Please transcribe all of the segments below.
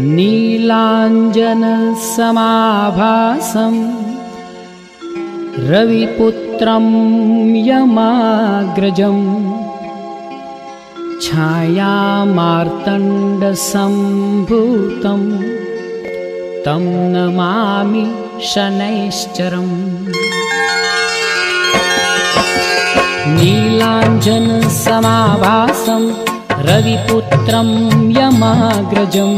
नीलाञ्जनसमाभासं रविपुत्रं यमाग्रजं छायामार्तण्डसम्भूतं तं नमामि शनैश्चरम्। नीलाञ्जनसमाभासं रविपुत्रं यमाग्रजं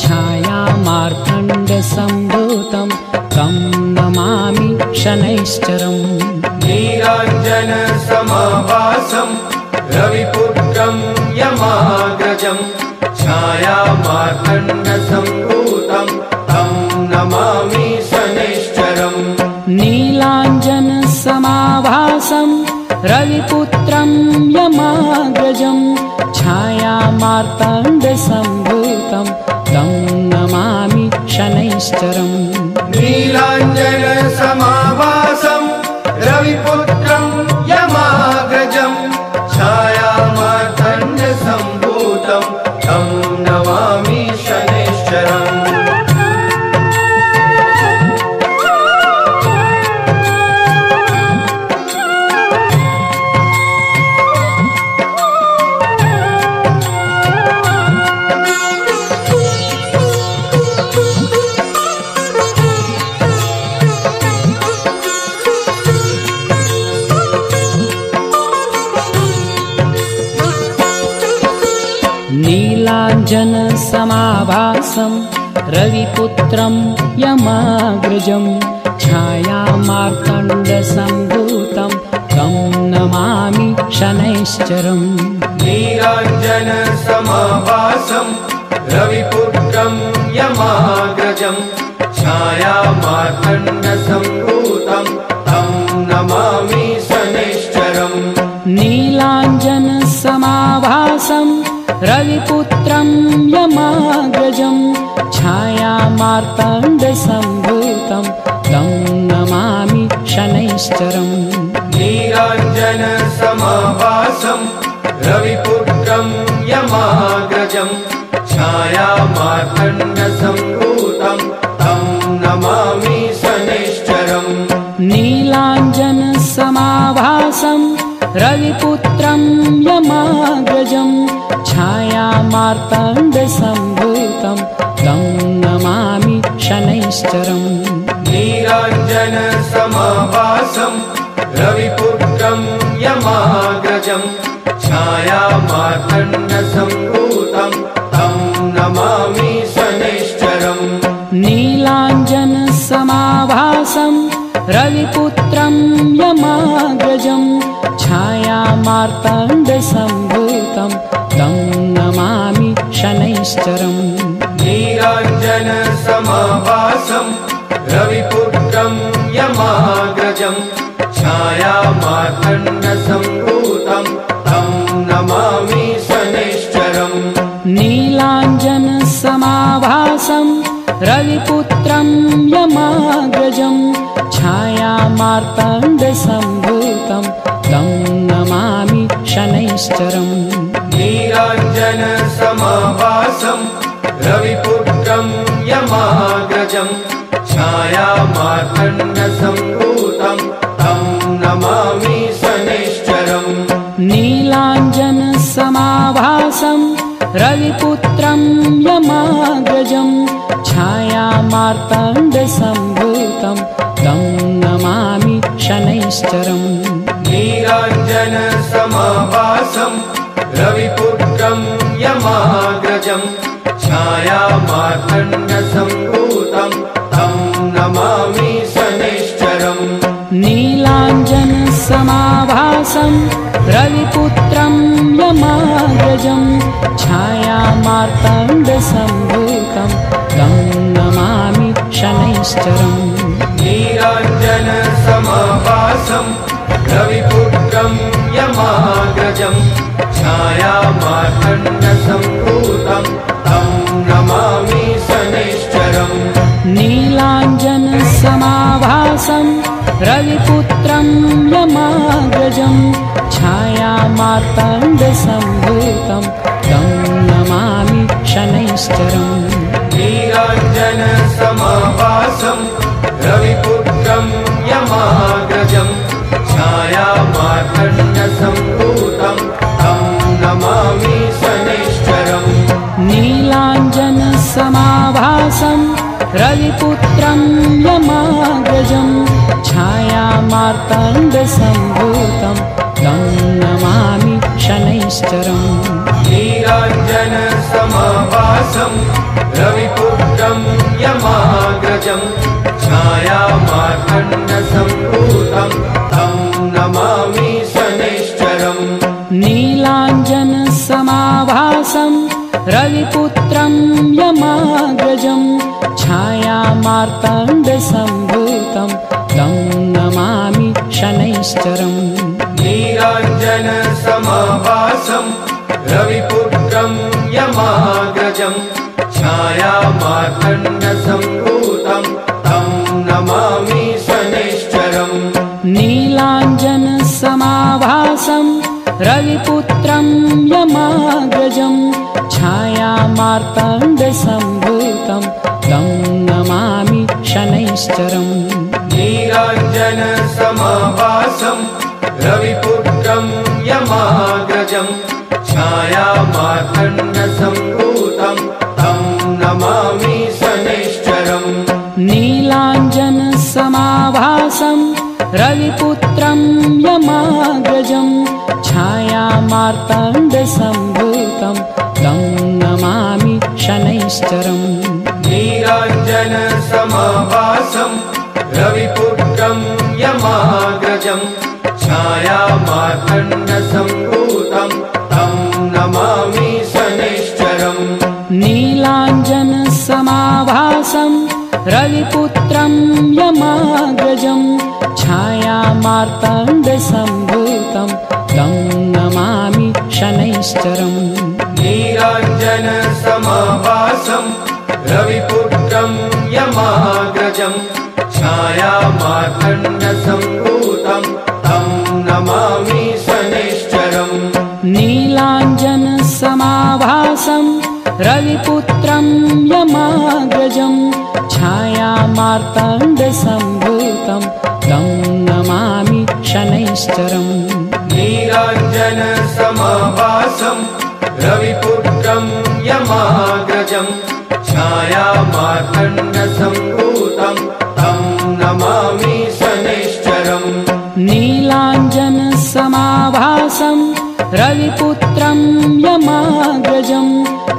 छायामार्तण्डसम्भूतं तं नमामि शनैश्चरम्। नीलाञ्जनसमाभासं रविपुत्रं यमाग्रजं छायामार्तण्डसम्भूतं तं नमामि शनैश्चरम्। नीलाञ्जनसमाभासं रविपुत्रं यमाग्रजं छायामार्तण्डसम्भूतं तं नमामि शनैश्चरम्। नीलाञ्जनसमाभासं रविपुत्रं यमाग्रजं छायामार्तण्डसम्भूतं तं नमामि शनैश्चरम्। नीलाञ्जनसमाभासं रविपुत्रं यमाग्रजं छायामार्तण्डसम्भूतं तं नमामि शनैश्चरम्। नीलाञ्जनसमाभासं रविपुत्रं यमाग्रजं छायामार्तण्डसम्भूतं तं नमामि शनैश्चरम्। नीलाञ्जनसमाभासं रविपुत्रं यमाग्रजं छायामार्तण्डसम्भूतं तं नमामि शनैश्चरम्। नीलाञ्जनसमाभासं रविपुत्रं यमाग्रजं छायामार्तण्डसम्भूतं तं नमामि शनैश्चरम्। नीलाञ्जनसमाभासं रविपुत्रं यमाग्रजं छायामार्तण्डसम्भूतं तं नमामि शनैश्चरम्। नीलाञ्जनसमाभासं रविपुत्रं यमाग्रजं छायामार्तण्डसम्भूतं तं नमामि शनैश्चरम्। नीलाञ्जनसमाभासं रविपुत्रं यमाग्रजं छायामार्तण्डसम्भूतं तं नमामि शनैश्चरम्। नीलाञ्जनसमाभासं रविपुत्रं यमाग्रजं छायामार्तण्डसम्भूतं तं नमामि शनैश्चरम्। नीलाञ्जनसमाभासं रविपुत्रं यमाग्रजं छायामार्तण्डसम्भूतं तं नमामि शनैश्चरम्। नीलाञ्जनसमाभासं रविपुत्रं यमाग्रजं छायामार्तण्डसम्भूतं तं नमामि शनैश्चरम्। नीलाञ्जनसमाभासं रविपुत्रं यमाग्रजं छायामार्तण्डसम्भूतं तं नमामि शनैश्चरम्। नीलाञ्जनसमाभासं रविपुत्रं यमाग्रजं छायामार्तण्डसम्भूतं तं नमामि शनैश्चरम्। नीलाञ्जनसमाभासं रविपुत्रं यमाग्रजं छायामार्तण्डसम्भूतं तं नमामि शनैश्चरम्। नीलाञ्जनसमाभासं रविपुत्रं यमाग्रजं छायामार्तण्डसम्भूतं तं नमामि शनैश्चरम्। नीलाञ्जनसमाभासं रविपुत्रं यमाग्रजं छायामार्तण्डसम्भूतं तं नमामि शनैश्चरम्। नमामि शनैश्चरम् नीलाञ्जनसमाभासं रविपुत्रं यमाग्रजं छायामार्तण्डसम्भूतं तं नमामि शनैश्चरम् नीलाञ्जनसमाभासं रविपुत्रं यमाग्रजं छायामार्तण्डसम्भूतं तं नमामि शनैश्चरम् नीलाञ्जनसमाभासं रविपुत्रं यमाग्रजं छायामार्तण्डसम्भूतं तं नमामि शनैश्चरम् नीलाञ्जनसमाभासं रविपुत्रं यमाग्रजं छायामार्तण्डसम्भूतं तं नमामि शनैश्चरम् नीलाञ्जनसमाभासं रविपुत्रं यमाग्रजं छायामार्तण्डसम्भूतं तं नमामि शनैश्चरम् नीलाञ्जनसमाभासं रविपुत्रं यमाग्रजं छायामार्तण्डसम्भूतं तं नमामि शनैश्चरम् नीलाञ्जनसमाभासं रविपुत्रं यमाग्रजं छायामार्तण्डसम्भूतं तं नमामि शनैश्चरम् नीलाञ्जनसमाभासं रविपुत्रं यमाग्रजं छायामार्तण्डसम्भूतं तं नमामि शनैश्चरम् नीलाञ्जनसमाभासं रविपुत्रं यमाग्रजं छायामार्तण्डसम्भूतं तं नमामि शनैश्चरम् नीलाञ्जनसमाभासं रविपुत्रं यमाग्रजं छायामार्तण्डसम्भूतं तं नमामि शनैश्चरम् नीलाञ्जनसमाभासं रविपुत्रं यमाग्रजं छायामार्तण्डसम्भूतं तं नमामि शनैश्चरम् नीलाञ्जनसमाभासं रविपुत्रं यमाग्रजं छायामार्तण्डसम्भूतं तं नमामि शनैश्चरम् नीलाञ्जनसमाभासं रविपुत्रं यमाग्रजं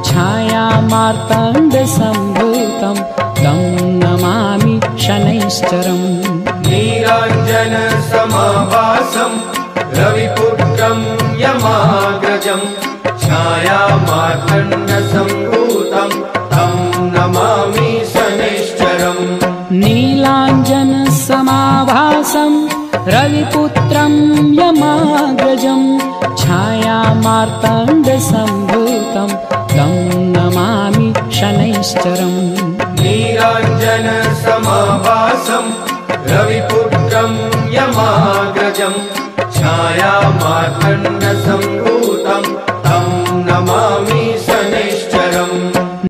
छायामार्तण्डसम्भूतं तं नमामि शनैश्चरम् नीलाञ्जनसमाभासं रविपुत्रं यमाग्रजं छायामार्तण्डसम्भूतं तं नमामि शनैश्चरम् नीलाञ्जनसमाभासं रविपुत्रं यमाग्रजं छायामार्तण्डसम्भूतं तं नमामि शनैश्चरम् नीलाञ्जनसमाभासं रविपुत्रं यमाग्रजं छायामार्तण्डसम्भूतं